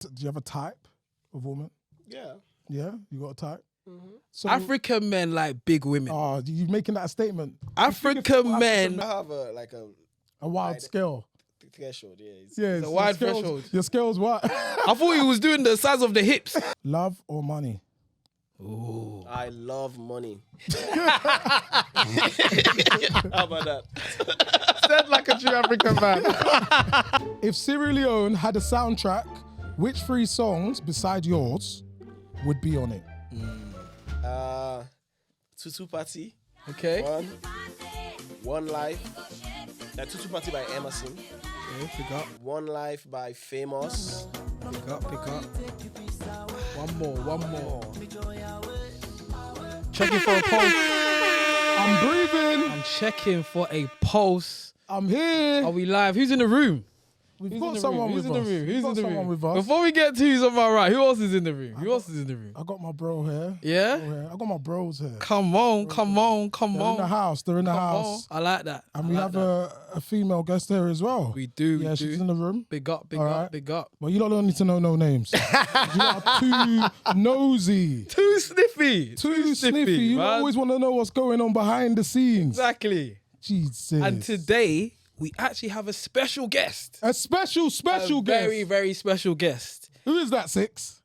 Do you have a type of woman? Yeah. Yeah, you got a type. So, African men like big women. Oh, you making that a statement? African men. I have a wild scale. threshold. Yeah. Yeah, a wide scales, threshold. Your scales what? I thought he was doing the size of the hips. Love or money? Ooh. I love money. How about that? Said like a true African man. If Sierra Leone had a soundtrack, which 3 songs beside yours would be on it? Tutu Party. Okay. One Life. Tutu Party by Emerson. Okay, pick up. One Life by Famous. Pick up. One more. Checking for a pulse. I'm breathing. I'm checking for a pulse. I'm here. Are we live? Who's in the room? We've got someone with us. Who's in the room? With us. Before we get to who's on my right, who else is in the room? I got my bro here. Yeah? I got my bros here. Come on. They're in the house. They're in the house. I like that. And we have a female guest here as well. We do. Yeah, she's in the room. Big up. Well, you don't need to know no names. You are too nosy. Too sniffy. Too sniffy. You man. always want to know what's going on behind the scenes. Exactly. Jesus. And today, we actually have a special guest. A special guest. Very, very special guest. Who is that, Six?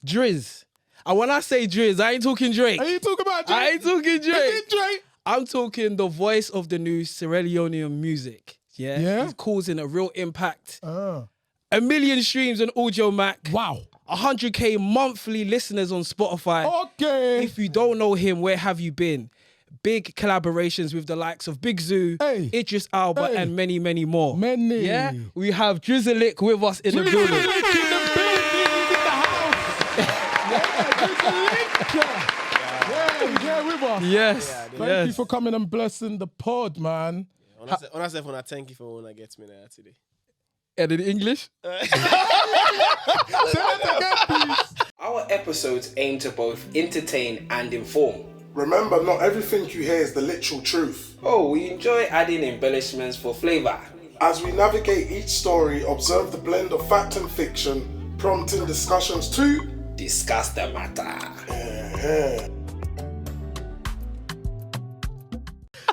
Driz. And when I say Driz, I ain't talking Drake. Are you talking about Drake? I ain't talking Drake. Is it Drake? I'm talking the voice of the new Sierra Leonean music. Yeah? He's causing a real impact. 1 million streams on Audio Mac. Wow. 100K monthly listeners on Spotify. Okay. If you don't know him, where have you been? Big collaborations with the likes of Big Zoo, Idris Elba, and many, many more. Yeah? We have Drizilik with us in the building. Drizilik in the building. He's in the house. Drizilik. Yeah, he's here with us. Yes. Thank you for coming and blessing the pod, man. Thank you for when I get me there today. And in English? Say that again, please. Our episodes aim to both entertain and inform. Remember, not everything you hear is the literal truth. Oh, we enjoy adding embellishments for flavor. As we navigate each story, observe the blend of fact and fiction, prompting discussions to discuss the matter.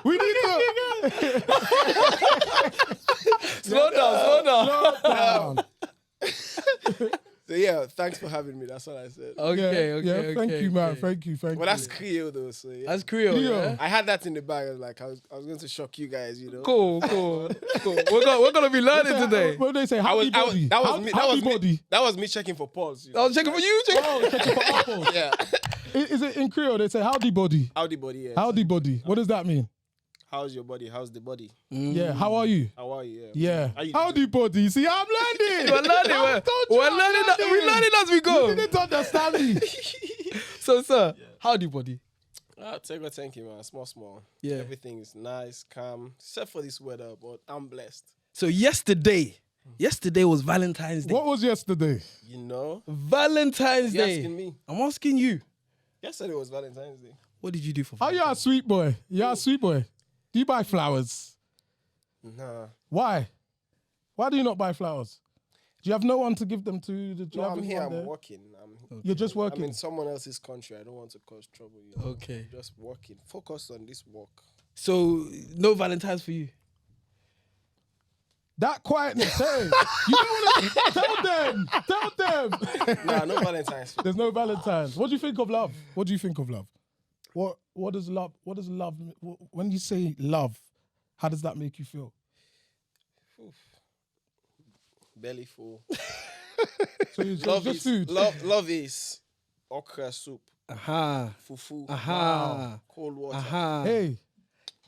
We need to slow down. So yeah, thanks for having me. That's what I said. Okay. Thank you, man. Thank you. Well, that's Creole though. So yeah. That's Creole. Yeah? I had that in the bag. I was going to shock you guys. You know. Cool. We're gonna be learning today. What do they say? Howdy body. That was me. Body. That was me checking for Pauls. You know? I was checking for you. Checking for apples. Yeah. Is it in Creole? They say howdy body. Howdy body. Yeah. Howdy body. What does that mean? How's your body? How's the body? Yeah. How are you? How are you? Yeah. Howdy body. See, I'm learning. We're learning. We're learning as we go. You didn't understand me. So, sir, howdy, buddy. Thank you, man. Small. Yeah. Everything is nice, calm, except for this weather, but I'm blessed. So yesterday was Valentine's Day. What was yesterday? You know? Valentine's You're Day. asking me. I'm asking you. Yesterday was Valentine's Day. What did you do for Oh, you're a sweet boy. You're a sweet boy. Do you buy flowers? Nah. Why? Why do you not buy flowers? Do you have no one to give them to? I'm here. I'm working. You're just working? I'm in someone else's country. I don't want to cause trouble. You know? Okay. I'm just working. Focus on this work. So, no Valentine's for you? That quietness, hey. You don't want to tell them. Nah, no Valentine's. There's no Valentine's. What do you think of love? What does love, when you say love, how does that make you feel? Oof. Belly full. So it's just food? Love is okra soup. Fufu. Cold water. Hey.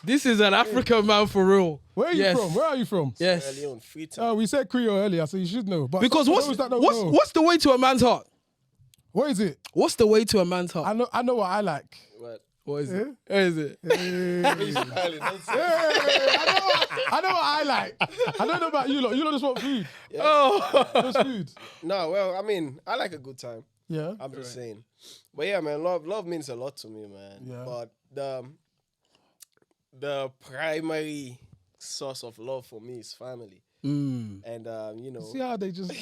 This is an African man for real. Where are you from? Where are you from? Yes. Sierra Leone, Freetown. We said Creole earlier, so you should know. But because what's the way to a man's heart? What is it? What's the way to a man's heart? I know what I like. What is it? What is it? I know what I like. I don't know about you lot. You lot just want food. Yeah. Oh. Just food. No, well, I mean, I like a good time. Yeah. I'm just saying. But yeah, man, love means a lot to me, man. Yeah. But the primary source of love for me is family. And You see how they just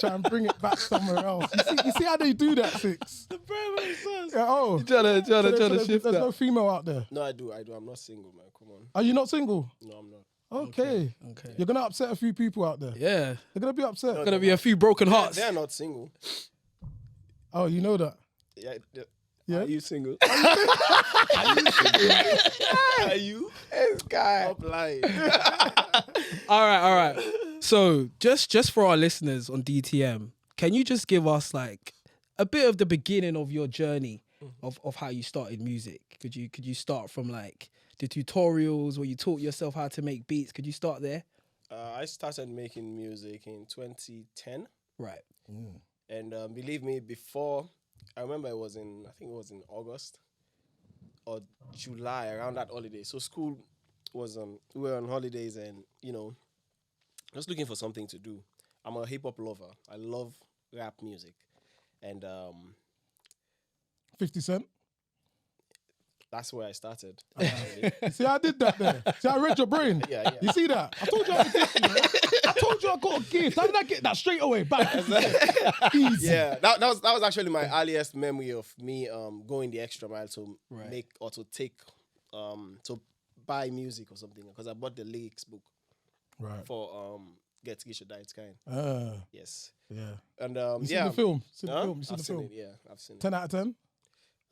try and bring it back somewhere else. You see how they do that, Six? The primary source. Yeah, oh. Trying to shift There's that. no female out there. No, I do. I'm not single, man. Come on. Are you not single? No, I'm not. Okay. You're going to upset a few people out there. Yeah. They're going to be upset. There's gonna be a few broken hearts. They're not single. Oh, you know that? Yeah. Are you single? Are you? This guy. Stop lying. All right. So just for our listeners on DTM, can you just give us like a bit of the beginning of your journey of how you started music? Could you start from like the tutorials where you taught yourself how to make beats? Could you start there? I started making music in 2010. Right. And believe me, before, I remember I think it was in August or July, around that holiday. So school was, we were on holidays and, just looking for something to do. I'm a hip hop lover. I love rap music. And 50 Cent? that's where I started. See, I did that there. See, I read your brain. Yeah. You see that? I told you I had a gift, you know? I told you I got a gift. How did I get that straight away? Back. Easy. Yeah, that was actually my earliest memory of me going the extra mile to make or to take to buy music or something, because I bought the lyrics book for Get Rich or Die Kind. Yes. Yeah. And you seen the film? Seen the film? You seen I've the seen film? it, yeah, I've seen it. 10 out of 10?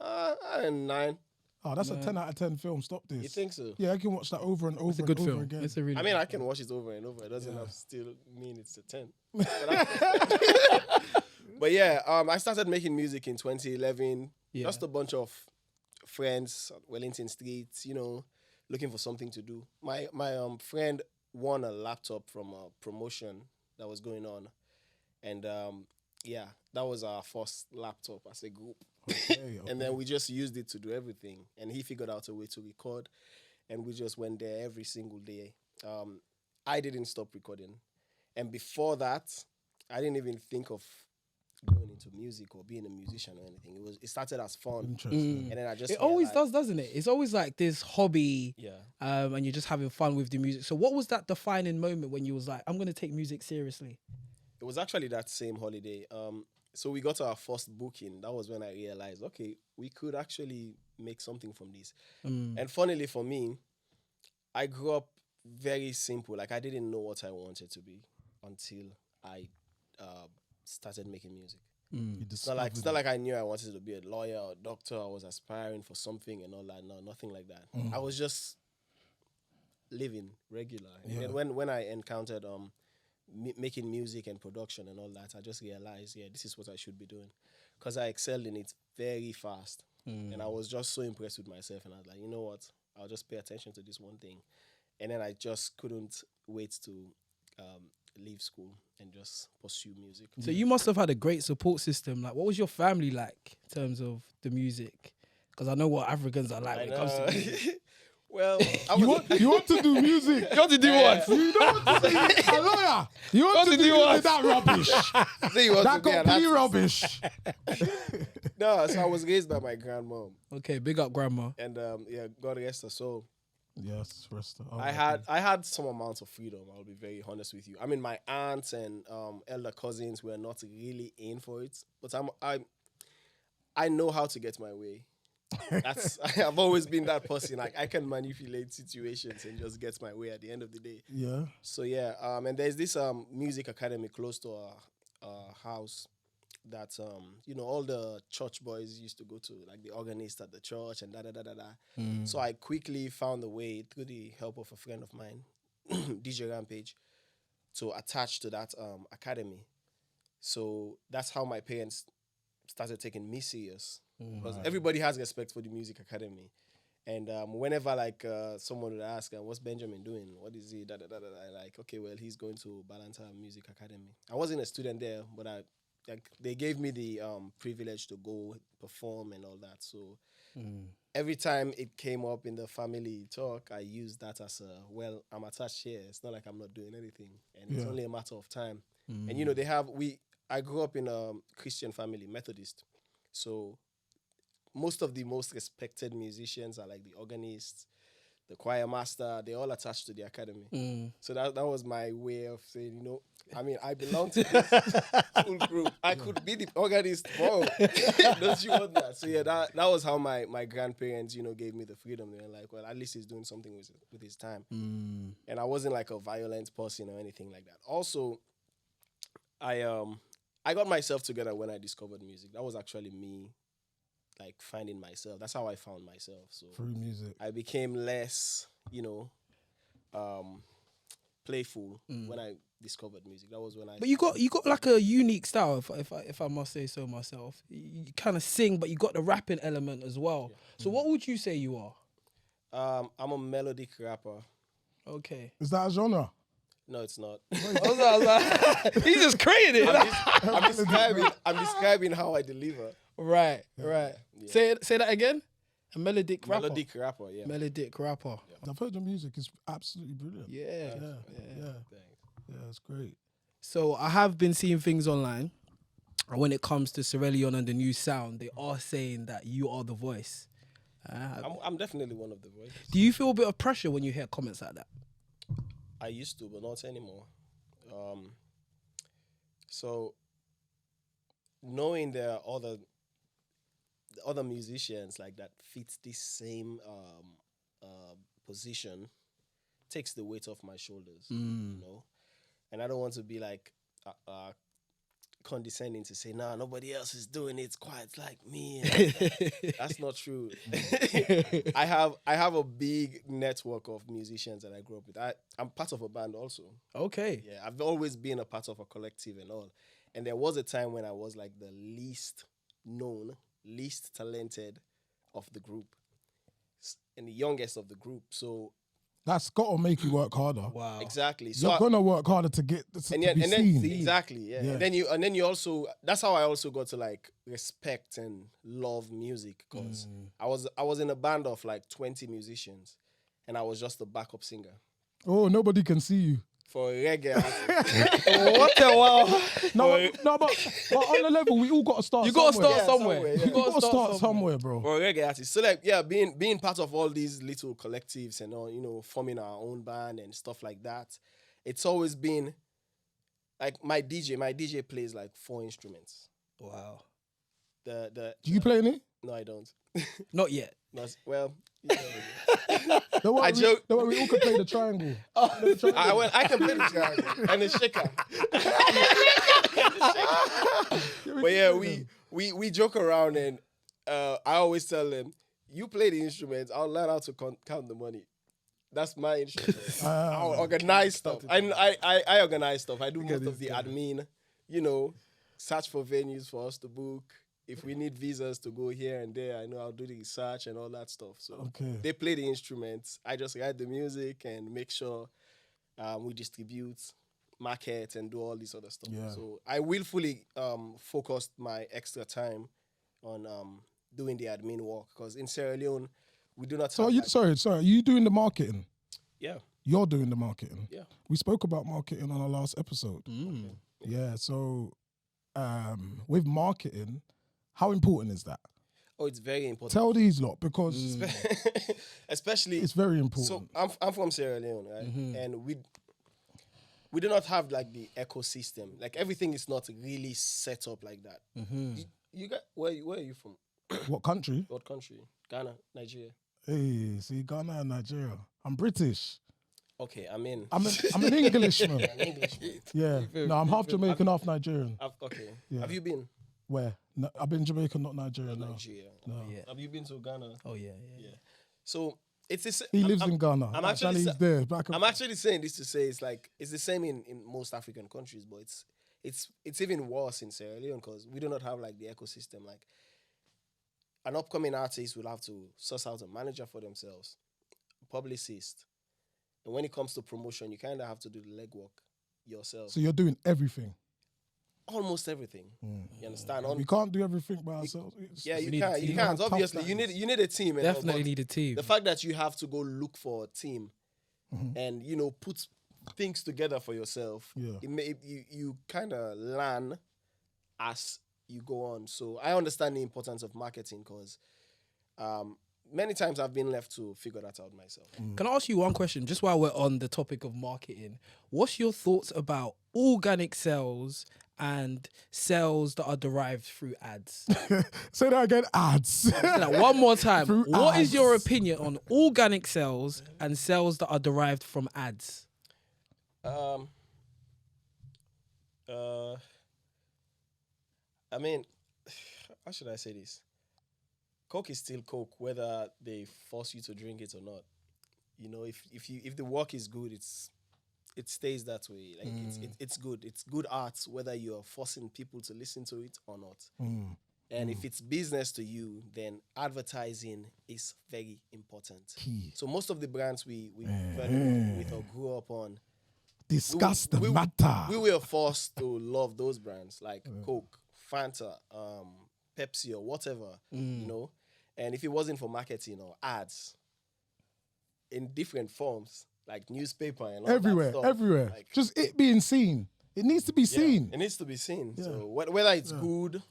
I 9. Oh, that's a 10 out of 10 film. Stop this. You think so? Yeah, I can watch that over and over. It's a good and over film. again. It's a really. I mean, I can watch it over and over. It doesn't have still mean it's a 10. But yeah, I started making music in 2011. Yeah. Just a bunch of friends at Wellington Street, looking for something to do. My friend won a laptop from a promotion that was going on. And that was our first laptop as a group. Okay. And then we just used it to do everything. And he figured out a way to record. And we just went there every single day. I didn't stop recording. And before that, I didn't even think of going into music or being a musician or anything. It started as fun. Interesting. And then I just It always does, doesn't it? It's always like this hobby, and you're just having fun with the music. So what was that defining moment when you was like, I'm going to take music seriously? It was actually that same holiday. So we got our first booking. That was when I realized, okay, we could actually make something from this. And funnily for me, I grew up very simple. Like, I didn't know what I wanted to be until I started making music. It's not like I knew I wanted to be a lawyer or a doctor. I was aspiring for something and all that. No, nothing like that. I was just living regular. And then when I encountered making music and production and all that, I just realized, this is what I should be doing, because I excelled in it very fast. And I was just so impressed with myself, and I was like, you know what, I'll just pay attention to this one thing. And then I just couldn't wait to leave school and just pursue music. So you must have had a great support system. Like, what was your family like in terms of the music? Because I know what Africans are like when it comes to music. Well, you want to do music. You want to do what? You don't want to be a lawyer. You want to do what? That rubbish. That complete rubbish. No, so I was raised by my grandmom. Okay, big up grandma. And God rest her soul. Yes, rest her. I had some amount of freedom, I'll be very honest with you. I mean, my aunts and elder cousins were not really in for it, but I know how to get my way. I've always been that person. Like, I can manipulate situations and just get my way at the end of the day. Yeah. So and there's this music academy close to our house that all the church boys used to go to, like the organist at the church and So I quickly found a way, through the help of a friend of mine, DJ Rampage, to attach to that academy. So that's how my parents started taking me serious. Because everybody has respect for the music academy. And whenever someone would ask, what's Benjamin doing? What is he? Like, okay, well, he's going to Valentine Music Academy. I wasn't a student there, but they gave me the privilege to go perform and all that. So every time it came up in the family talk, I used that as I'm attached here. It's not like I'm not doing anything. And it's only a matter of time. And I grew up in a Christian family, Methodist. So most of the most respected musicians are like the organists, the choir master, they all attached to the academy. So that was my way of saying, I mean, I belong to this cool group. I could be the organist. Whoa. Don't you want that? So yeah, that was how my grandparents, gave me the freedom. They were like, well, at least he's doing something with his time. And I wasn't like a violent person or anything like that. Also, I got myself together when I discovered music. That was actually me, like, finding myself. That's how I found myself. So Through music. I became less, playful when I discovered music. That was when I. But you got like a unique style, if I must say so myself. You kind of sing, but you got the rapping element as well. Yeah. So what would you say you are? I'm a melodic rapper. Okay. Is that a genre? No, it's not. He just created it. I'm describing how I deliver. Right. Yeah. Say that again. A melodic rapper. Melodic rapper, yeah. Melodic rapper. Yeah. I've heard your music. It's absolutely brilliant. Yeah. Yeah, it's great. So I have been seeing things online. And when it comes to Sierra Leone and the new sound, they are saying that you are the voice. I'm definitely one of the voices. Do you feel a bit of pressure when you hear comments like that? I used to, but not anymore. So knowing there are other musicians like that fit this same position takes the weight off my shoulders, And I don't want to be like condescending to say, nah, nobody else is doing it quite like me. That's not true. I have a big network of musicians that I grew up with. I'm part of a band also. Okay. Yeah, I've always been a part of a collective and all. And there was a time when I was like the least known, least talented of the group and the youngest of the group. So that's got to make you work harder. Wow. Exactly. So you're gonna work harder to get to be seen. Exactly. Yeah. And then you also, that's how I also got to like respect and love music, because I was in a band of like 20 musicians and I was just the backup singer. Oh, nobody can see you. For a reggae artist. What the wow? No, but on the level, we all got to start. You got to somewhere. start somewhere. Yeah. You got to start somewhere, bro. For a reggae artist. So like, yeah, being part of all these little collectives and all, forming our own band and stuff like that. It's always been like my DJ plays like 4 instruments. Wow. Do you play any? No, I don't. Not yet. Well, Don't worry, I joke. We all can play the triangle. I can play the triangle and the shaker. But yeah, we joke around and I always tell them, you play the instruments, I'll learn how to count the money. That's my instrument. I'll organize stuff. I organize stuff. I do most of the admin, search for venues for us to book. If we need visas to go here and there, I know I'll do the research and all that stuff. So they play the instruments. I just write the music and make sure we distribute, market, and do all this other stuff. Yeah. So I willfully focused my extra time on doing the admin work, because in Sierra Leone, we do not have... Sorry. Are you doing the marketing? Yeah. You're doing the marketing? Yeah. We spoke about marketing on our last episode. Okay. Yeah, so with marketing... How important is that? Oh, it's very important. Tell these lot, because especially it's very important. So I'm from Sierra Leone, right? And we do not have like the ecosystem. Like everything is not really set up like that. You got where are you from? What country? What country? Ghana, Nigeria. Hey, see, Ghana and Nigeria. I'm British. Okay, I'm an Englishman. An Englishman. Yeah. No, I'm half Jamaican, half Nigerian. Okay. Yeah. Have you been? Where? No, I've been Jamaican, not Nigeria. No. Nigeria. No. Yeah. Have you been to Ghana? Oh yeah. So it's he lives in Ghana. I'm actually saying this to say it's the same in most African countries, but it's even worse in Sierra Leone, because we do not have like the ecosystem. Like an upcoming artist will have to source out a manager for themselves, a publicist, and when it comes to promotion, you kind of have to do the legwork yourself. So you're doing everything. Almost everything. You understand? We can't do everything by ourselves. You can't. Obviously, you need a team. Definitely need a team. The fact that you have to go look for a team and put things together for yourself, you kind of learn as you go on. So I understand the importance of marketing, because many times I've been left to figure that out myself. Can I ask you one question, just while we're on the topic of marketing? What's your thoughts about organic sales and sales that are derived through ads? Say that again, ads. Say that one more time. Through What is ads. your opinion on organic sales and sales that are derived from ads? I mean, how should I say this? Coke is still Coke, whether they force you to drink it or not. You know, if the work is good, it stays that way. Like it's good. It's good art, whether you're forcing people to listen to it or not. And if it's business to you, then advertising is very important. Key. So most of the brands we fell with or grew up on, Discuss the matter. we were forced to love those brands like Coke, Fanta, Pepsi, or whatever, you know. And if it wasn't for marketing or ads in different forms, like newspaper and all everywhere, that stuff, everywhere. like, Just it being seen. It needs to be seen. it needs to be seen. Yeah. So whether it's good,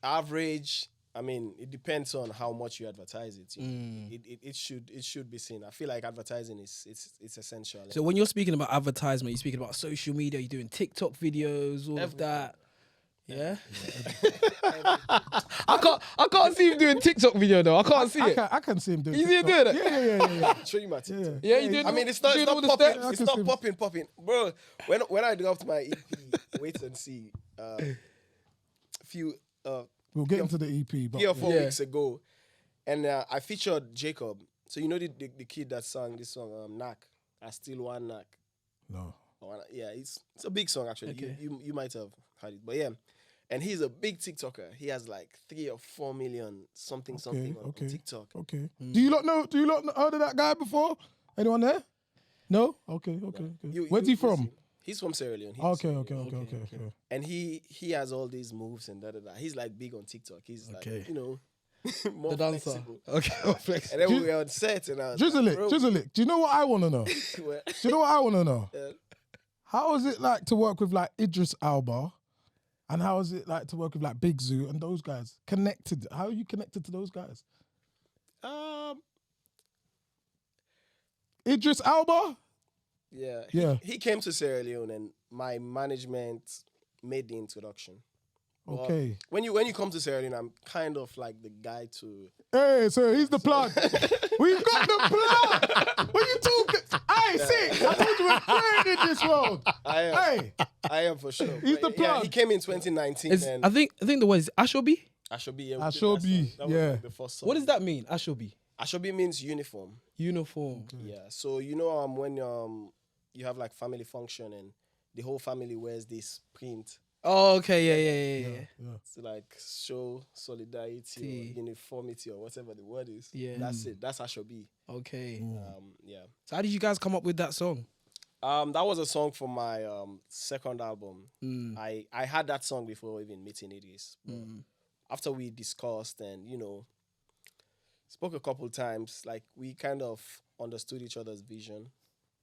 average, I mean, it depends on how much you advertise it. You know. It should be seen. I feel like advertising it's essential. So when you're speaking about advertisement, you're speaking about social media, you're doing TikTok videos, all of that. Yeah. I can't see him doing TikTok video though. I can't see it. I can see him doing You see him TikTok. doing it? Yeah. Show you my TikTok. Yeah, you did. I mean, it's not all the popping. steps. It's not popping, bro. When I dropped my EP, wait and see. Few We'll get into the EP, but 3 or 4 Yeah. weeks ago, and I featured Jacob. So you know the kid that sang this song, Knack. I still want Knack. no. Yeah, it's a big song actually. Okay. You might have heard it, but yeah. And he's a big TikToker. He has like 3 or 4 million something on TikTok. Okay. Do you lot know heard of that guy before? Anyone there? No? Okay. Where's he from? see. He's from Sierra Leone. Okay. And he has all these moves and da. He's like big on TikTok. He's Okay. like, you know, more The dancer. flexible. Okay, flex. And then we were on set and I was like, bro, Drizilik, do you know what I want to know? well, Do you know what I want to know? Yeah. How is it like to work with like Idris Elba? And how is it like to work with like Big Zoo and those guys? Connected. How are you connected to those guys? Idris Elba? Yeah. Yeah. He came to Sierra Leone and my management made the introduction. But Okay. when you come to Sierra Leone, I'm kind of like the guy to. Hey, so he's the plug. We've got the plug. What you talking? Hey, see, I told you we're playing in this world. I am for sure. He's But the plug. he came in 2019 and I think the one is Ashobi. Ashobi. Ashobi, That was yeah. like the first song. What does that mean? Ashobi. Ashobi means uniform. Uniform. Yeah. So you know when you have like family function and the whole family wears this print Oh, okay, yeah. to like show solidarity or uniformity or whatever the word is. Yeah. That's it. That's Ashobi. Okay. Yeah. So how did you guys come up with that song? That was a song for my second album. I had that song before even meeting Idris. But after we discussed and, you know, spoke a couple times, like we kind of understood each other's vision.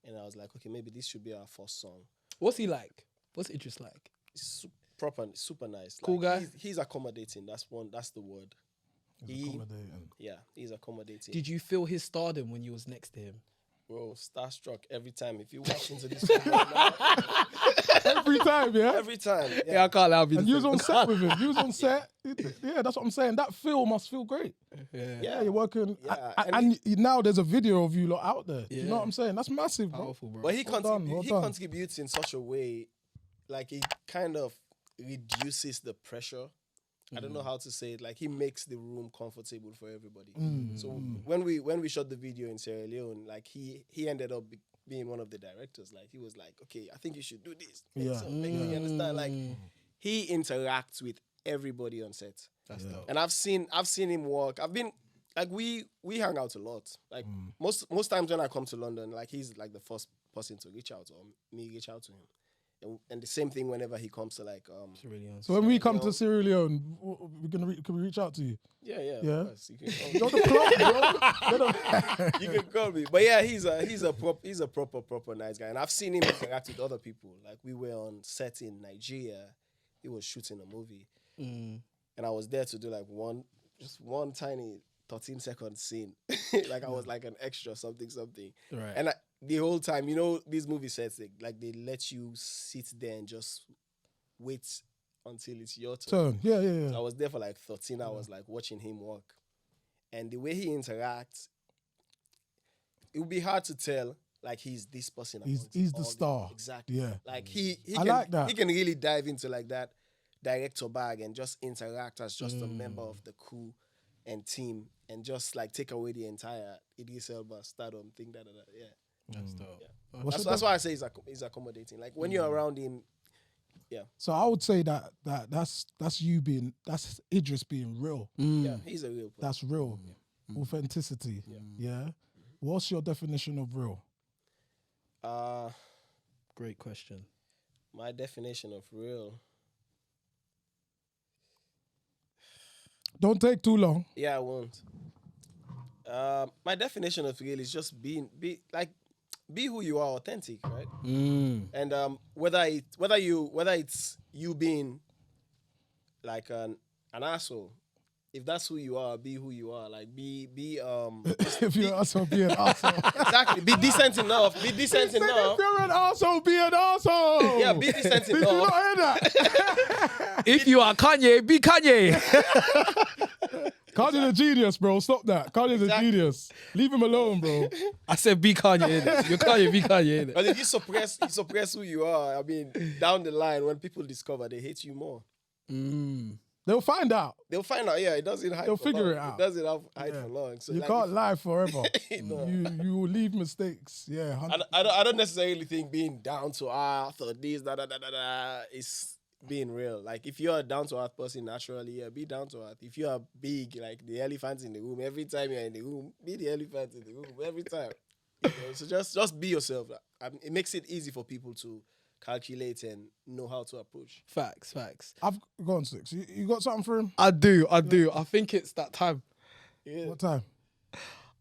And I was like, okay, maybe this should be our first song. What's he like? What's Idris like? He's super nice. Cool guy? He's accommodating. That's the word. He's accommodating. Did you feel his stardom when you was next to him? Bro, starstruck every time. If you walk into this room right now, Every time, yeah? every time. Yeah, I can't allow you. And you was on set with him. You was on set. Yeah, that's what I'm saying. That feel must feel great. Yeah, you're working. Yeah, And now there's a video of you lot out there. Yeah. You know what I'm saying? That's massive, bro. Powerful, bro. But he Well done. contributes in such a way, like it kind of reduces the pressure. I don't know how to say it. Like he makes the room comfortable for everybody. So when we shot the video in Sierra Leone, like he ended up being one of the directors. Like he was like, okay, I think you should do this. Yeah. You understand? Like he interacts with everybody on set. That's dope. And I've seen him work. I've been like we hang out a lot. Like most times when I come to London, like he's like the first person to reach out or me reach out to him. And the same thing whenever he comes to like So when we come to Sierra Leone, can we reach out to you? Yeah. Yeah. Of course. You can You're the plug, bro. you can call me. But yeah, he's a proper nice guy. And I've seen him interact with other people. Like we were on set in Nigeria. He was shooting a movie. And I was there to do like one tiny 13-second scene. Like I was like an extra something. Right. And the whole time, these movie sets, they let you sit there and just wait until it's your turn. Yeah. So I was there for like 13 hours, like watching him work. And the way he interacts, it would be hard to tell, like he's this person. He's the star. Exactly. Yeah. Like he like that. He can really dive into like that director bag and just interact as just a member of the crew and team and just like take away the entire Idris Elba stardom thing. Yeah. That's dope. Yeah. That's why I say he's accommodating. Like when you're around him, yeah. So I would say that's Idris being real. Yeah, he's a real person. That's real. Authenticity. Yeah. What's your definition of real? Great question. My definition of real. Don't take too long. Yeah, I won't. My definition of real is just be who you are, authentic, right? And whether it's you being like an asshole, if that's who you are, be who you are. Like be If you're an asshole, be an asshole. Exactly. Be decent enough. Be decent enough. If you're an asshole, be an asshole. Yeah, be decent Did you enough. not hear that? If you are Kanye, be Kanye. Kanye's a genius, bro. Stop that. Kanye's a genius. Leave him alone, bro. I said be Kanye. Innit? You're Kanye, be Kanye. Innit? But if you suppress who you are, I mean, down the line, when people discover, they hate you more. They'll find out. They'll find out. Yeah, it doesn't hide. They'll for figure long. it out. It doesn't hide for long. So You like, can't lie forever. No. You will leave mistakes. Yeah. 100%. I don't necessarily think being down to earth or this is being real. Like if you're a down to earth person naturally, yeah, be down to earth. If you are big, like the elephant in the room, every time you're in the room, be the elephant in the room every time. So just be yourself. It makes it easy for people to calculate and know how to approach. Facts. I've gone 6. You got something for him? I do. I think it's that time. Yeah. What time?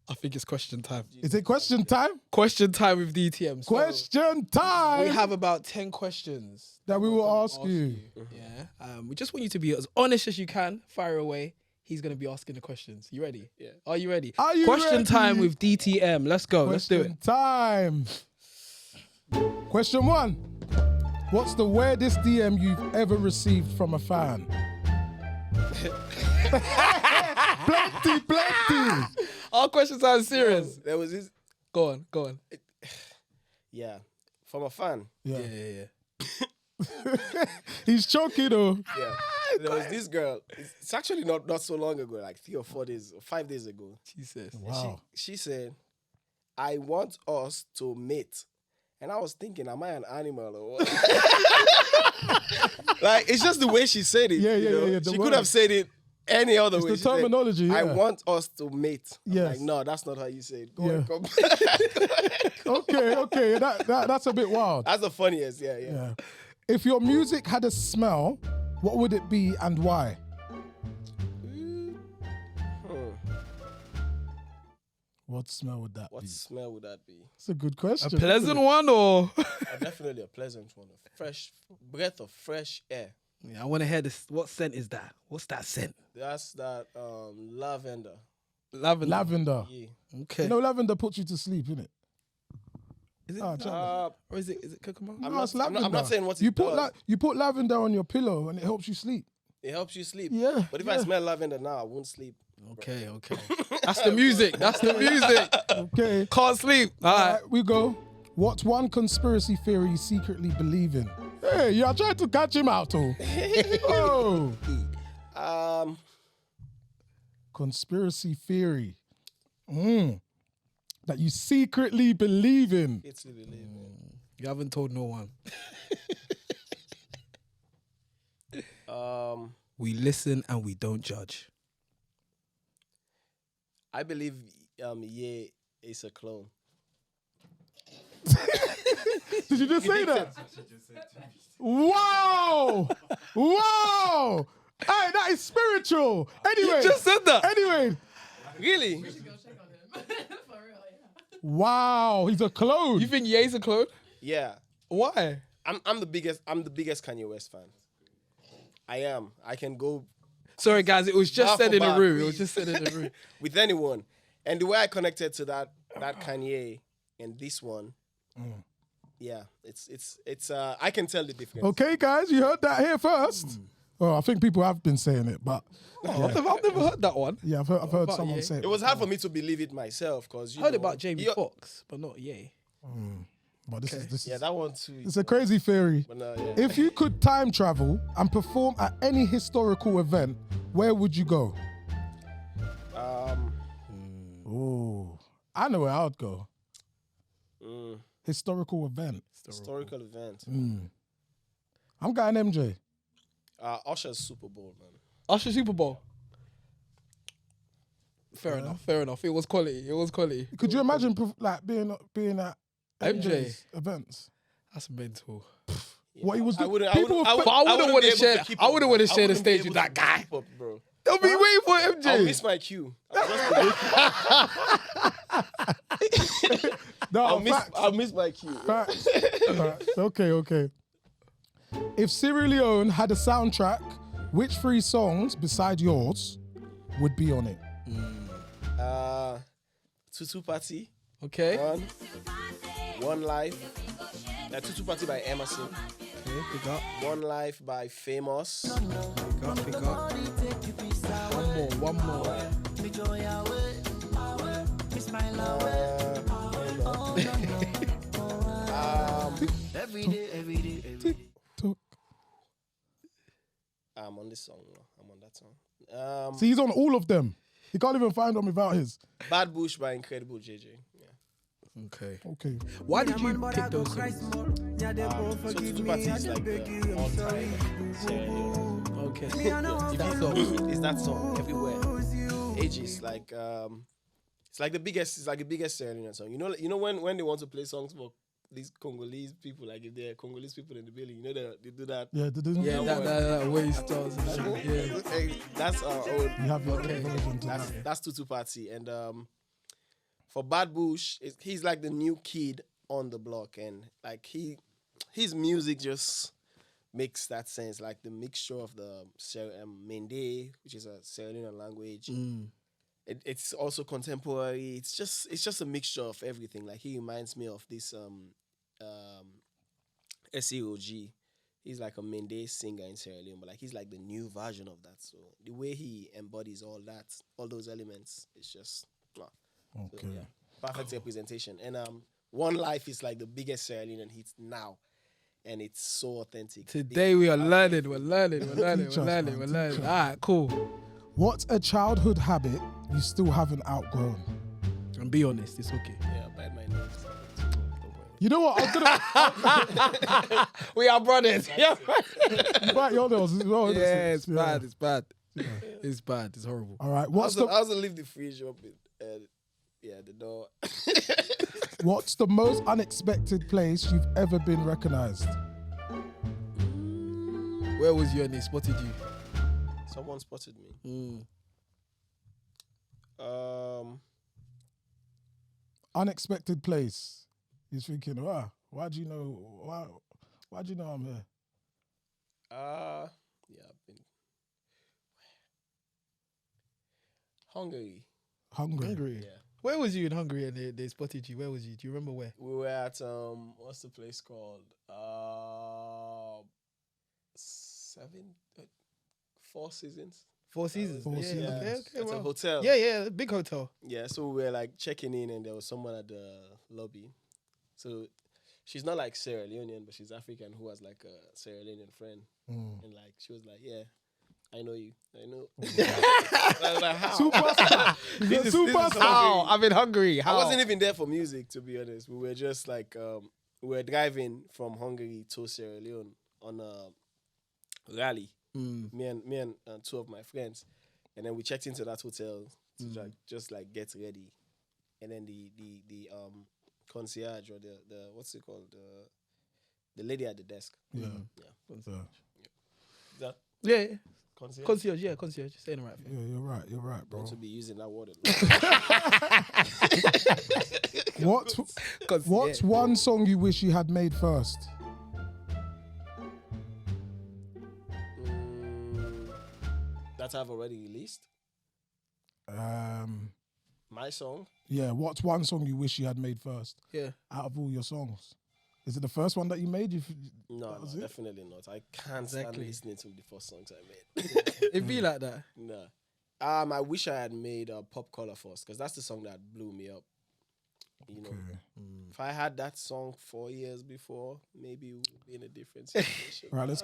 I think it's question time. Is it question time? Question time with DTM. So Question time. we have about 10 questions that we will ask you. Yeah. We just want you to be as honest as you can. Fire away. He's going to be asking the questions. You ready? Yeah. Are you ready? Are you Question ready? time with DTM. Let's go. Let's do it. Question time. Question 1. What's the weirdest DM you've ever received from a fan? Plenty. Our questions are serious. There was this. Go on. Yeah, from a fan. Yeah. Yeah. He's choking though. Yeah. There was this girl. It's actually not so long ago, like 3 or 4 days, or 5 days ago. Jesus. Wow. She said, "I want us to mate." And I was thinking, am I an animal or what? Like, it's just the way she said it. Yeah, you know? yeah. The She word. could have said it any other way. The She said, terminology. I Yeah. want us to mate. I'm Yes. like, no, that's not how you say it. Go Yeah. on, come back. Okay. That's a bit wild. That's the funniest, yeah. Yeah. If your music had a smell, what would it be and why? What smell would that What be? smell would that be? It's a good A question. pleasant one or? Definitely a pleasant one. A fresh breath of fresh air. Yeah, I want to hear this. What scent is that? What's that scent? That's that lavender. Lavender. Yeah. Okay. You know, lavender puts you to sleep, innit? Is it? Uh, Or is it cucumber? I'm No, it's not lavender. saying what you it put does. you put lavender on your pillow and it helps you sleep. It helps you sleep. Yeah. But if I yeah. smell lavender now, I won't sleep. Okay. That's the music. Okay. Can't sleep. All All right. right, we go. What's one conspiracy theory you secretly believe in? Hey, you're trying to catch him out, oh. Oh. Conspiracy theory. That you secretly believe in. It's really lame. You haven't told no one. We listen and we don't judge. I believe Ye is a clone. Did you just say that? Wow! Wow! Hey, that is spiritual. Anyway. You just said that. Anyway. Really? For real, yeah. Wow, he's a clone. You think Ye's a clone? Yeah. Why? I'm the biggest Kanye West fan. I am. I can go Sorry, guys, it was just Bar said for in the bar, room. It was please. just said in the room. With anyone. And the way I connected to that Kanye and this one, yeah, it's I can tell the difference. Okay, guys, you heard that here first. Oh, I think people have been saying it, but I've never heard that one. yeah, I've heard about someone Ye? say it. It was hard for me to believe it myself because I heard about Jamie Foxx, but not Ye. But this is Yeah, that one too. it's a crazy theory. But no, yeah. If you could time travel and perform at any historical event, where would you go? Oh, I know where I would go. Historical event. Historical event. I'm going MJ. Usher's Super Bowl, man. Usher Super Bowl. Fair enough. It was quality. Could you imagine like being at MJ? MJ's events? That's mental. What he was doing? But I wouldn't want to share. I wouldn't want to share the stage with that guy. Bro. They'll be waiting for MJ. I'll miss my cue. No, I'll miss my cue. facts. Okay. If Sierra Leone had a soundtrack, which 3 songs beside yours would be on it? Tutu Party. Okay. One Life. Tutu Party by Emerson. Okay, pick up. One Life by Famous. Pick up. One more. Took. I'm on this song. I'm on that song. See, he's on all of them. He can't even find them without his. Bad Bush by Incredible JJ. Yeah. Okay. Okay. Why did you pick those songs? So Tutu Party is like the all-time Sierra Leone. Okay. It's that song everywhere. Ages like it's like the biggest Sierra Leone song. You know when they want to play songs for these Congolese people, like if they're Congolese people in the building, they do that. Yeah, Yeah, that way stars and shit. Yeah. That's our own. You have your version to that. That's Tutu Party. And for Bad Bush, he's like the new kid on the block, and like his music just makes that sense, like the mixture of the Mende, which is a Sierra Leone language. It's also contemporary. It's just a mixture of everything. Like he reminds me of this SEOG. He's like a Mende singer in Sierra Leone, but like he's like the new version of that. So the way he embodies all those elements, it's just Okay. so, yeah, perfect representation. And One Life is like the biggest Sierra Leone hit now, and it's so authentic. Today we are learning. We're learning. Teach us, man, teach us. All right, cool. What's a childhood habit you still haven't outgrown? And be honest, it's okay. Yeah, bite my nails. Don't worry. You know what? I'm gonna We are brothers. Yeah. bite your nails as well. innit? Yeah, it's Yeah. bad. It's bad. It's bad. It's horrible. All right. I also leave the fridge open. The door. What's the most unexpected place you've ever been recognized? Where was you and they spotted you? Someone spotted me. Unexpected place. He's thinking, why do you know? Why do you know I'm here? Yeah, I've been Hungary. Hungry. Yeah, Where was you in Hungary and they spotted you? Where was you? Do you remember where? we were at what's the place called? 4 Seasons. Four Seasons. Four Seasons. Yeah. Okay, It's a well. hotel. Yeah, big hotel. Yeah, so we were like checking in, and there was someone at the lobby. So she's not like Sierra Leonean, but she's African who has like a Sierra Leonean friend, and like she was like, "Yeah, I know you. I know." I was like, "How?" Superstar. This is Superstar. Hungary. I'm in Hungary. I wasn't even there for music, to be honest. We were just like we were driving from Hungary to Sierra Leone on a rally. Me and 2 of my friends, and then we checked into that hotel to just like get ready, and then the concierge or the what's it called, the lady at the desk. Yeah. Is that Yeah. concierge? Concierge. Saying the right thing. Yeah, you're right, bro. Not to be using that word a lot. What's one song you wish you had made first? that I've already released. My song. Yeah, what's one song you wish you had made first Yeah. out of all your songs? Is it the first one that you made? No, was it? definitely not. I can't stand Exactly. listening to the first songs I made. It'd be like that. No. I wish I had made Pop Color first, because that's the song that blew me up. You know, if I had that song 4 years before, maybe we would be in a different situation. Right, let's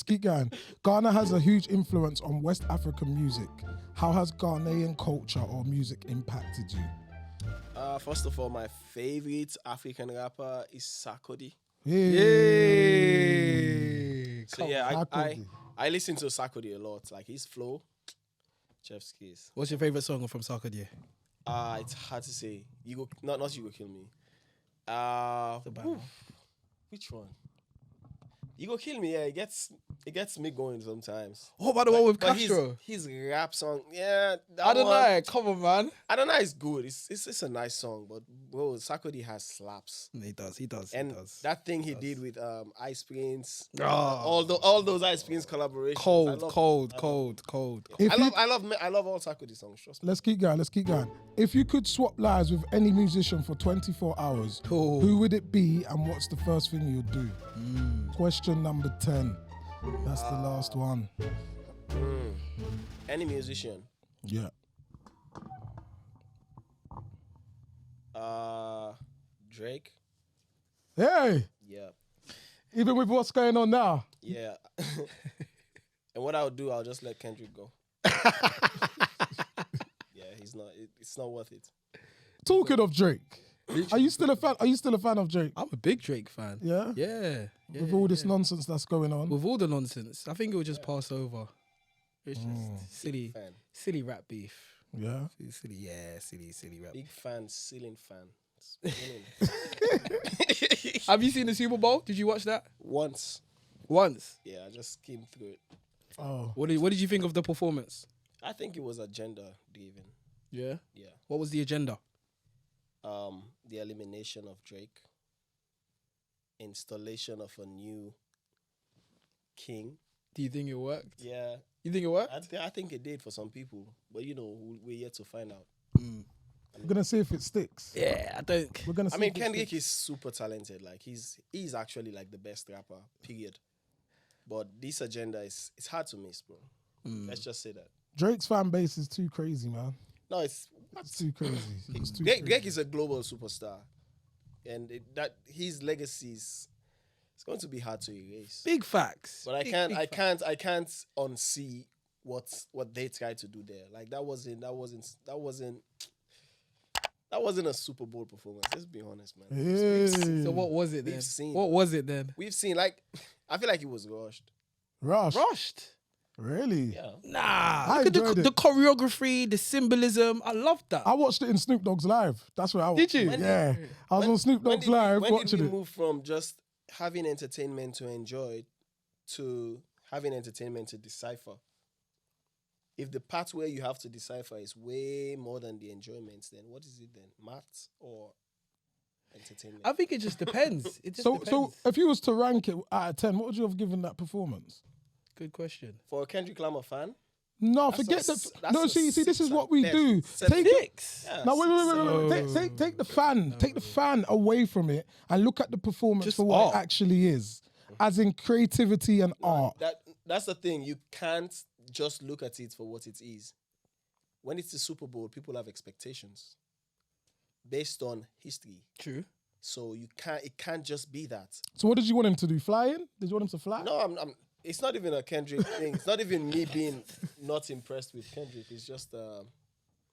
keep going. Ghana has a huge influence on West African music. How has Ghanaian culture or music impacted you? First of all, my favorite African rapper is Sarkodie. Yay! So yeah, Sarkodie. I listen to Sarkodie a lot. Like his flow, chef's kiss. What's your favorite song from Sarkodie? It's hard to say. You go, not You Go Kill Me. Which one? You Go Kill Me. Yeah, it gets me going sometimes. What about the one with But Castro? his rap song, yeah. That I don't one, know. Come on, man. I don't know. It's good. It's a nice song, but bro, Sarkodie has slaps. He does. And that thing he did with Ice Prince, Oh. all those Ice Prince collaborations. Cold. I love all Sarkodie songs. Trust me. Let's keep going. If you could swap lives with any musician for 24 hours, Cool. who would it be and what's the first thing you'd do? Question number 10. That's the last one. Any musician. Yeah. Drake. Hey, Yeah. even with what's going on now. Yeah. And what I'll do, I'll just let Kendrick go. Yeah, it's not worth it. Talking of Drake, are you still a fan? Are you still a fan of Drake? I'm a big Drake fan. Yeah. Yeah. With all this nonsense that's going on. With all the nonsense, I think it will just pass over. It's just Fan. silly rap beef. Yeah. Silly rap. Big fan, ceiling fan. Have you seen the Super Bowl? Did you watch that? Once. Once. Yeah, I just skimmed through it. Oh. What did you think of the performance? I think it was agenda driven. Yeah. Yeah. What was the agenda? The elimination of Drake, installation of a new king. Do you think it worked? Yeah, You think it worked? I think it did for some people, but we're yet to find out. We're gonna see if it sticks. Yeah, I don't. We're gonna. I See mean, if it Kendrick sticks. is super talented. Like he's actually like the best rapper. Period. But this agenda it's hard to miss, bro. Let's just say that. Drake's fan base is too crazy, man. No, it's Too crazy. It's too Drake crazy. is a global superstar, and that his legacy is it's going to be hard to erase. Big facts. But I Big can't unsee what they tried to do there. Like that wasn't a Super Bowl performance. Let's be honest, man. Hey. So what was it then? We've seen. What was it then? We've seen, like, I feel like it was rushed. Rush. Rushed. Really? Yeah. Nah. I Look at enjoyed it. the choreography, the symbolism. I loved that. I watched it in Snoop Dogg's live. That's where I watched Did you? it. Yeah. I was on Snoop Dogg's live when watching did we it. move from just having entertainment to enjoy to having entertainment to decipher? If the part where you have to decipher is way more than the enjoyment, then what is it then? Maths or entertainment? I think it just depends. It just So depends. if you was to rank it out of 10, what would you have given that performance? Good question. For a Kendrick Lamar fan, No, That's forget a that. s- that's No, a see, this is six what at we best. do. Seven. Take it. Six. yeah, No, wait. So- Take the fan. Take the fan away from it and look at the performance Just for what art. it actually is, as in creativity and art. That's the thing. You can't just look at it for what it is. When it's the Super Bowl, people have expectations based on history. True. So it can't just be that. So what did you want him to do? Fly in? Did you want him to fly? No, it's not even a Kendrick thing. It's not even me being not impressed with Kendrick. It's just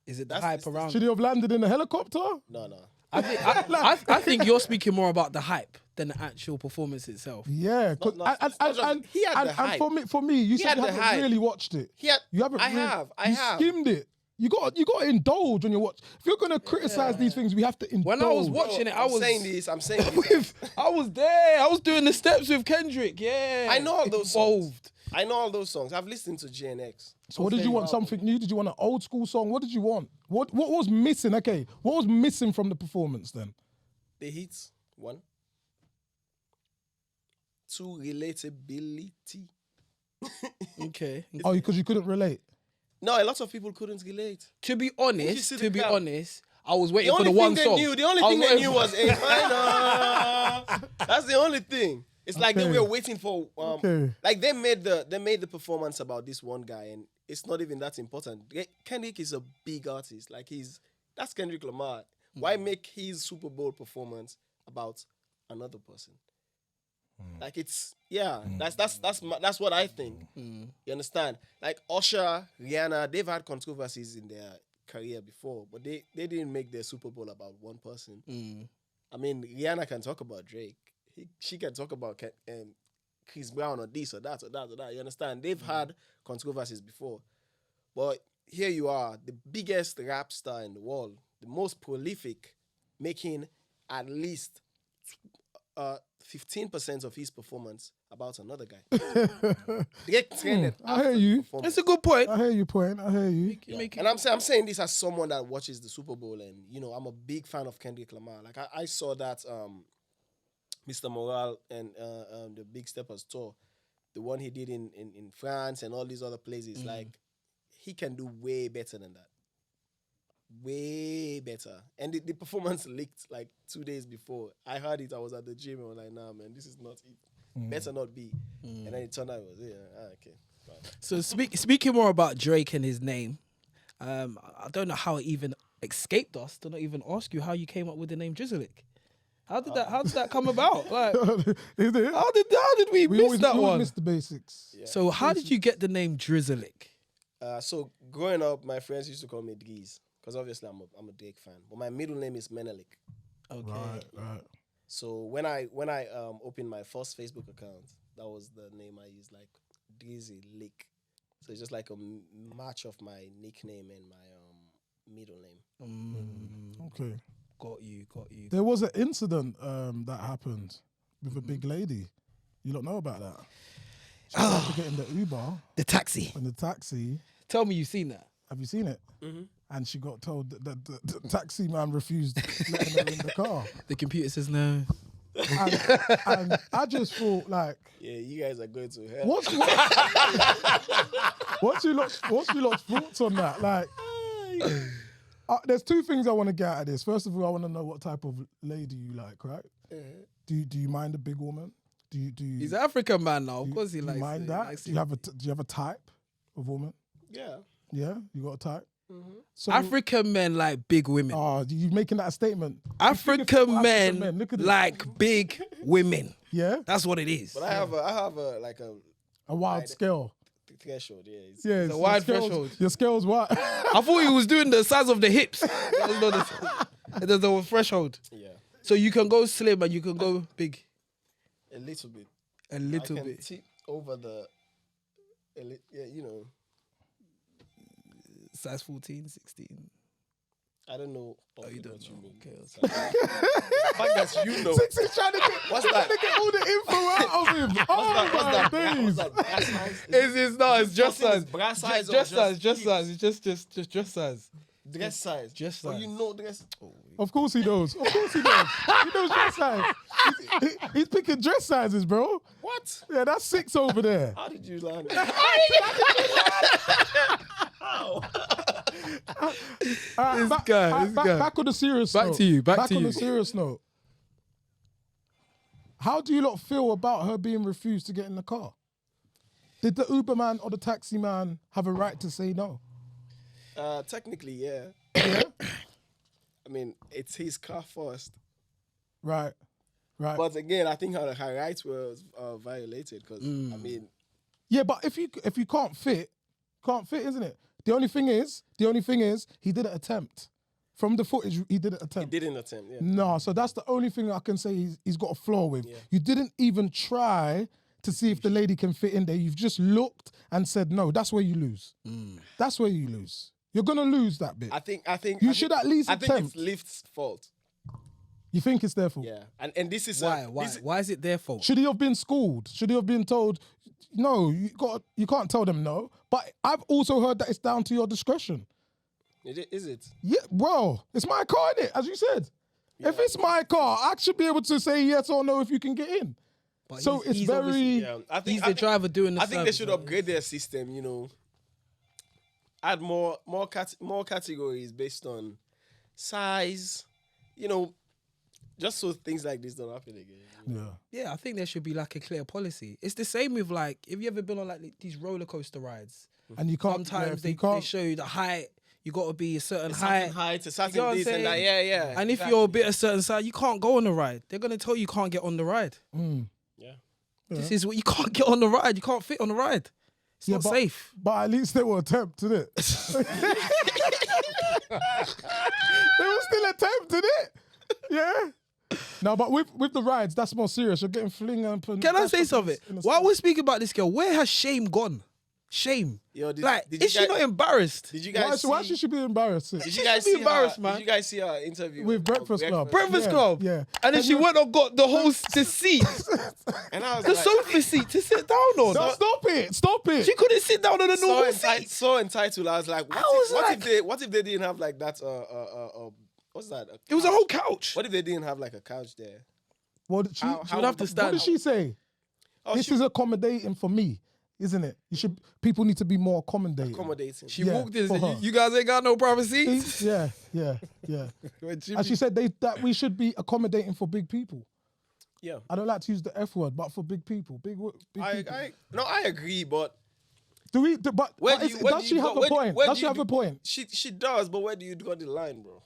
Is it the That's- hype it's- around? Should he have landed in a helicopter? no. I think you're speaking more about the hype than the actual performance itself. Yeah, It's not just- he had the hype. and for me, you said had you the haven't hype. really watched it. You haven't. I really, have. you skimmed it. You got to indulge when you watch. If you're gonna criticize these things, we have to indulge. When I was watching it, I'm saying this. I was there. I was doing the steps with Kendrick. Yeah. I know all those songs. Involved. I know all those songs. I've listened to GNX. So what did you want? Something new? Did you want an old school song? What did you want? What was missing? Okay, what was missing from the performance then? The hits, 1. 2, relatability. Okay. Oh, because you couldn't relate. No, a lot of people couldn't relate. To be see honest, the crowd? I was waiting The for only the one thing song. they knew, the only I thing was they waiting knew for- was A minor. That's the only thing. It's like they Okay. were waiting for Okay. like they made the performance about this one guy, and it's not even that important. Kendrick is a big artist. Like that's Kendrick Lamar. Why make his Super Bowl performance about another person? Like that's what I think. You understand? Like Usher, Rihanna, they've had controversies in their career before, but they didn't make their Super Bowl about one person. I mean, Rihanna can talk about Drake. She can talk about Chris Brown or this or that or that or that. You understand? They've had controversies before, but here you are, the biggest rap star in the world, the most prolific, making at least 15% of his performance about another guy. Get trended. I hear you. That's a good point. I hear you point. I hear you. And I'm saying this as someone that watches the Super Bowl, and I'm a big fan of Kendrick Lamar. Like I saw that Mr. Morale and the Big Steppers tour, the one he did in France and all these other places. Like he can do way better than that. Way better. And the performance leaked like 2 days before. I heard it. I was at the gym. I was like, nah, man, this is not it. Better not be. And then it turned out it was okay. Right. So speaking more about Drake and his name, I don't know how it even escaped us to not even ask you how you came up with the name Drizilik. How did that come about? Like, Is it? how did we miss that we one? always miss the basics. Yeah. So how did you get the name Drizilik? So growing up, my friends used to call me Driz because obviously I'm a Drake fan. But my middle name is Menelik. Okay. Right. So when I opened my first Facebook account, that was the name I used, like Drizilik. So it's just like a match of my nickname and my middle name. Okay. Got you. There was an incident that happened with a big lady. You don't know about that? She tried to get in the Uber The taxi. and the taxi. Tell me you've seen that. Have you seen it? Mm-hmm. And she got told that the taxi man refused letting her in the car. The computer says no. And I just thought, like, Yeah, you guys are going to hell. what's your lot's thoughts on that? Like, there's two things I want to get out of this. First of all, I want to know what type of lady you like, right? Do you mind a big woman? Do you? He's an African man now. Of do you- course he do likes you mind it. that? Do you have a type of woman? Yeah. Yeah, you got a type. So, African men like big women. you making that a statement? African men Look at this. like big women. Yeah, That's what it is. But I have a a wild scale. threshold. Yeah. It's, Yeah, a your wide scales- threshold. Your scales what? I thought he was doing the size of the hips. That's not there's a threshold. yeah. So you can go slim and you can go big. A little bit. A little I can bit. tip over the. Size 14, 16. I don't know. Oh, you don't what know. you mean. Okay. The fact that you know. Six is trying to get, What's trying that? to get all the info out of him. Oh What's my that? days. What's that? Brass size? It's not. It's just Something is size. brass size or Just size. just Just hips? size. It's just dress size. Dress size. Just Oh, size. you know dress. Of course he knows. Of course he knows. He knows dress size. He's picking dress sizes, bro. What? Yeah, that's 6 over there. How did you learn? All right, This guy. Back on the serious Back note. to you, back to on you. the serious note. How do you lot feel about her being refused to get in the car? Did the Uber man or the taxi man have a right to say no? Technically, yeah. Yeah? I mean, it's his car first. Right. But again, I think her rights were violated because, I mean, Yeah, but if you can't fit, isn't it? The only thing is, he didn't attempt. From the footage, he didn't he attempt. didn't attempt. Yeah. No, so that's the only thing I can say he's got a flaw with. Yeah. You didn't even try to see if the lady can fit in there. You've just looked and said no. That's where you lose. That's where you lose. You're gonna lose that bit. I think You should at least I think attempt. it's Lyft's fault. You think it's their fault? Yeah, and this is Why? this- Why is it their fault? Should he have been schooled? Should he have been told? No, you can't tell them no. But I've also heard that it's down to your discretion. Is it? Yeah, well, it's my car, innit? As you said. If it's my car, I should be able to say yes or no if you can get in. But So it's he's obviously- very. Yeah, He's the driver doing the I think they service, should right? upgrade their system. You know, add more categories based on size. You know, just so things like this don't happen again. Yeah. Yeah, I think there should be like a clear policy. It's the same with like, have you ever been on like these roller coaster rides? And you can't. Sometimes yeah, they show you the height. You got to be a certain height. Height, a certain You know what I'm this and that. saying? Yeah, yeah. And if you're a bit a certain size, you can't go on the ride. They're gonna tell you can't get on the ride. Yeah. This is what you can't get on the ride. You can't fit on the ride. It's not but, safe. But at least they will attempt, didn't it? They will still attempt, didn't it? Yeah. No, but with the rides, that's more serious. You're getting fling and. Can I say something? While we're speaking about this girl, where has shame gone? Shame. Yo, Is she not embarrassed? Did you guys Why see? she should be embarrassed? Did She you guys should be see embarrassed, her, man. Did you guys see her interview With Breakfast Club. Breakfast Yeah, Club. yeah. And then she went and got the seat, And I was the like, sofa seat to sit down on. No, stop it! Stop it! She couldn't sit down on a normal seat. so entitled. I was like, what if they didn't have like that? What's that? It was a whole couch. What if they didn't have like a couch there? What did she? How would have to What stand. did she say? Oh, This is accommodating for me, isn't it? People need to be more accommodating. accommodating. She Yeah, walked in and for said, her. you guys ain't got no private seats? Yeah. And she said that we should be accommodating for big people. Yeah, I don't like to use the F word, but for big people, big people. I agree, but Do we? But Where but do you- is- where does do she you have go- a point? where Does do she you have do- a point? she does. But where do you draw the line, bro?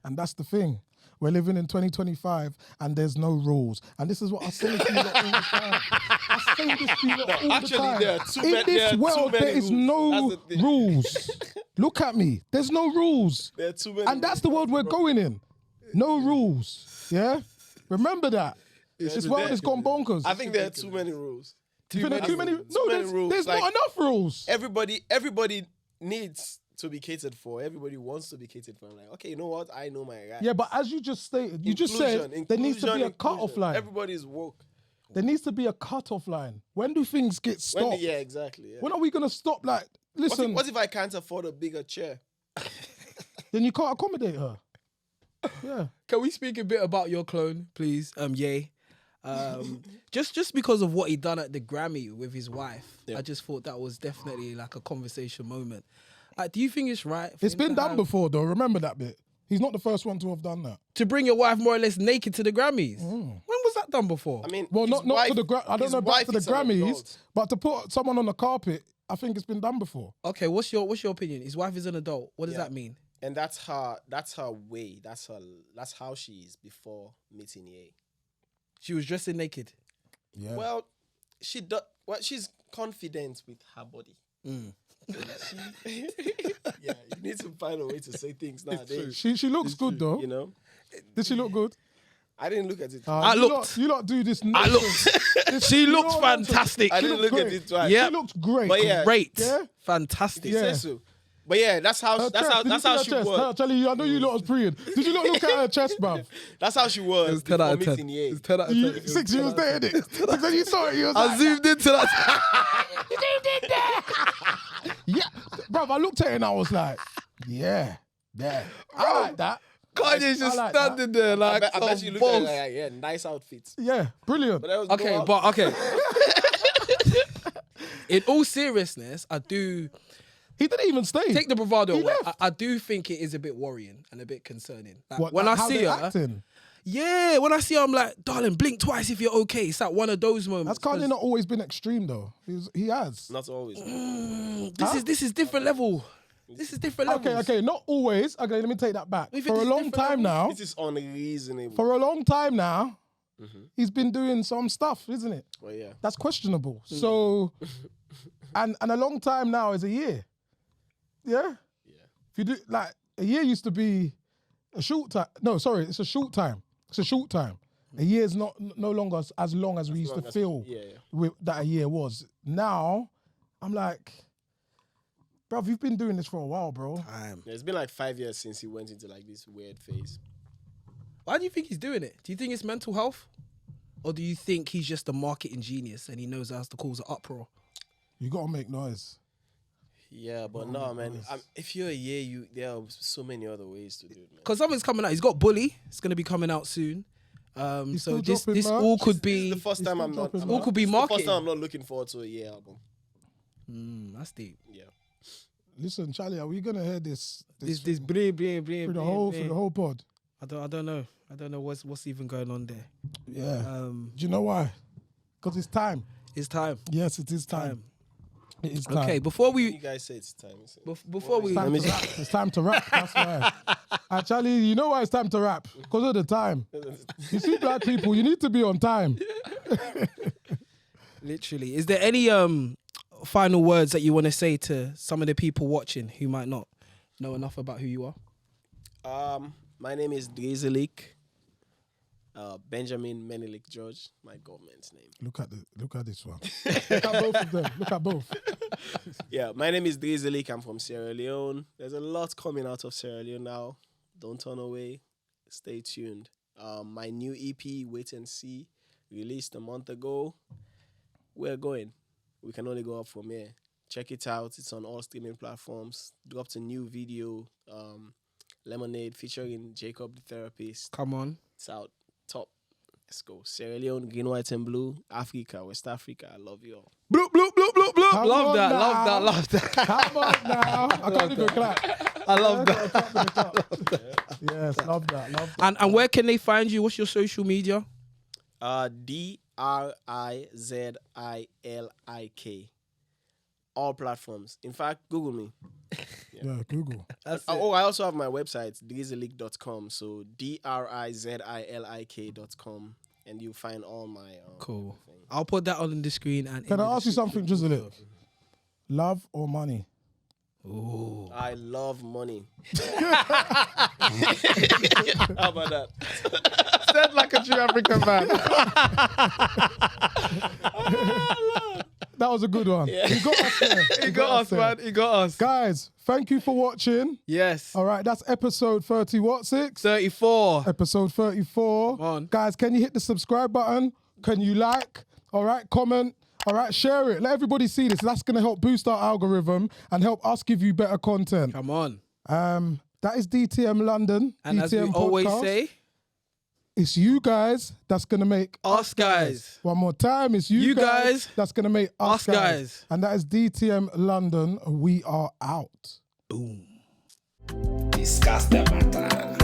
And that's the thing. We're living in 2025 and there's no rules. And this is what I say to you lot all the time. I say this to you lot all actually, the time. there are too In many- there this are too world, many there is rules. no That's the thing. rules. Look at me. There's no rules. There are too many. And that's the world we're going in. No rules. Yeah? Remember that. This world has gone bonkers. I think there are too many rules. You think there are too many? Too No, many rules. there's Like, not enough rules. Everybody needs to be catered for. Everybody wants to be catered for. I'm like, okay, you know what? I know my right. Yeah, but as you just stated, you just said there needs to be a cut-off line. Everybody's woke. There needs to be a cut-off line. When do things get stopped? Yeah, exactly. Yeah. When are we going to stop? Like, listen, What if I can't afford a bigger chair? then you can't accommodate her. Yeah. Can we speak a bit about your clone, please? Ye. Just because of what he done at the Grammy with his wife, Yeah. I just thought that was definitely like a conversation moment. Do you think it's right? for It's him been to done have- before, though. Remember that bit. He's not the first one to have done that. to bring your wife more or less naked to the Grammys. When was that done before? I mean, Well, his not wife- to the I don't his know about wife to the is an Grammys, adult. but to put someone on the carpet, I think it's been done before. Okay, what's your opinion? His wife is an adult. What does Yeah. that mean? And that's her way. That's how she is before meeting Ye. She was dressing naked. Yeah. Well, she's confident with her body. Yeah, you need to find a way to say things nowadays. she looks good though. You know, Did she look good? I didn't look at it. I you looked. lot do this. I looked. She looked fantastic. I didn't looked look at great. it twice. Yeah. She looked great. But yeah, Great. Yeah? Fantastic. Yeah. Say so. But yeah, that's how Her chest, did you see her she chest? was. Her, telling you, I know you lot was preying. Did you not look at her chest, bruv? That's how she was. It's 10 out of before 10. meeting Ye. It's 10 out of 10. You, 6 years there, innit? 6 when you saw it, you was I like, zoomed into that. yeah. Bruv, I looked at it and I was like, yeah. I like that. Kanye's just I like that. standing there like I bet some you look at it boss. like, yeah, nice outfits. Yeah, brilliant. But that was Okay, go out. but okay. In all seriousness, I do He didn't even stay. take the bravado He away. left. I do think it is a bit worrying and a bit concerning. Like, What, when like I how see they her, acting? yeah, when I see her, I'm like, darling, blink twice if you're okay. It's like one of those moments. That's Kanye not always been extreme though. He has. Not always. This is different level. This is different level. Okay, not always. Okay, let me take that back. We think For a it's long different time now, This is unreasonable. for a long time now, Mm-hmm. he's been doing some stuff, isn't it? Well, yeah. That's questionable. Mm. So, and a long time now is a year. Yeah? Yeah. If you do, like, a year used to be a short time. No, sorry, it's a short time. It's a short time. A year is no longer as long as we used to long as- feel yeah. that a year was. Now, I'm like, bruv, you've been doing this for a while, bro. Time. Yeah, it's been like 5 years since he went into like this weird phase. Why do you think he's doing it? Do you think it's mental health? Or do you think he's just a marketing genius and he knows how to cause an uproar? You gotta make noise. Yeah, but no, man. If you're a year, there are so many other ways to do it, man. Because something's coming out. He's got Bully. It's going to be coming out soon. He's So still this dropping merch? all could This be is the first time I'm not. dropping I'm all not- could be this is the first marketing. time I'm not looking forward to a year album. That's deep. Yeah. Listen, Charlie, are we gonna hear this This bring through the whole pod? I don't know. I don't know what's even going on there. Yeah. Um, Do you know why? Because it's time. it's time. Yes, it is time. It is time. Okay, before You we guys say it's time. before we It's time, to rap. It's time to rap. That's why. Actually, you know why it's time to rap? Because of the time. You see, black people, you need to be on time. literally, is there any final words that you want to say to some of the people watching who might not know enough about who you are? My name is Drizilik. Benjamin Menelik George, my government's name. Look at this one. Look at both of them. Look at both. Yeah, my name is Drizilik. I'm from Sierra Leone. There's a lot coming out of Sierra Leone now. Don't turn away. Stay tuned. My new EP, Wait and See, released a month ago. We're going. We can only go up from here. Check it out. It's on all streaming platforms. Dropped a new video, Lemonade, featuring Jacob the Therapist. Come on. It's out. Top. Let's go. Sierra Leone, green, white, and blue. Africa, West Africa. I love you all. Bloop, bloop, bloop, bloop, bloop. Come Love on that, now. love that. Come on now. I can't even clap. I love that. Yes, love that. And where can they find you? What's your social media? Drizilik. All platforms. In fact, Google me. Yeah, Google. I also have my website, drizilik.com. So drizilik.com. And you'll find all my. Cool. I'll put that on the screen. And Can I ask you something, Drizilik? Love or money? Ooh. I love money. How about that? Said like a true African man. That was a good one. Yeah. You got us there. He got us, there. man. He got us. Guys, thank you for watching. Yes. All right, that's episode 30, what, 6? 34. Episode 34. Come on. Guys, can you hit the subscribe button? Can you like? All right, comment. All right, share it. Let everybody see this. That's going to help boost our algorithm and help us give you better content. Come on. That is DTM London. And DTM as we podcast. always say, it's you guys that's going to make us guys. One more time, it's you, You guys that's going to make us guys. And that is DTM London. We are out. Boom. Discuss the matter.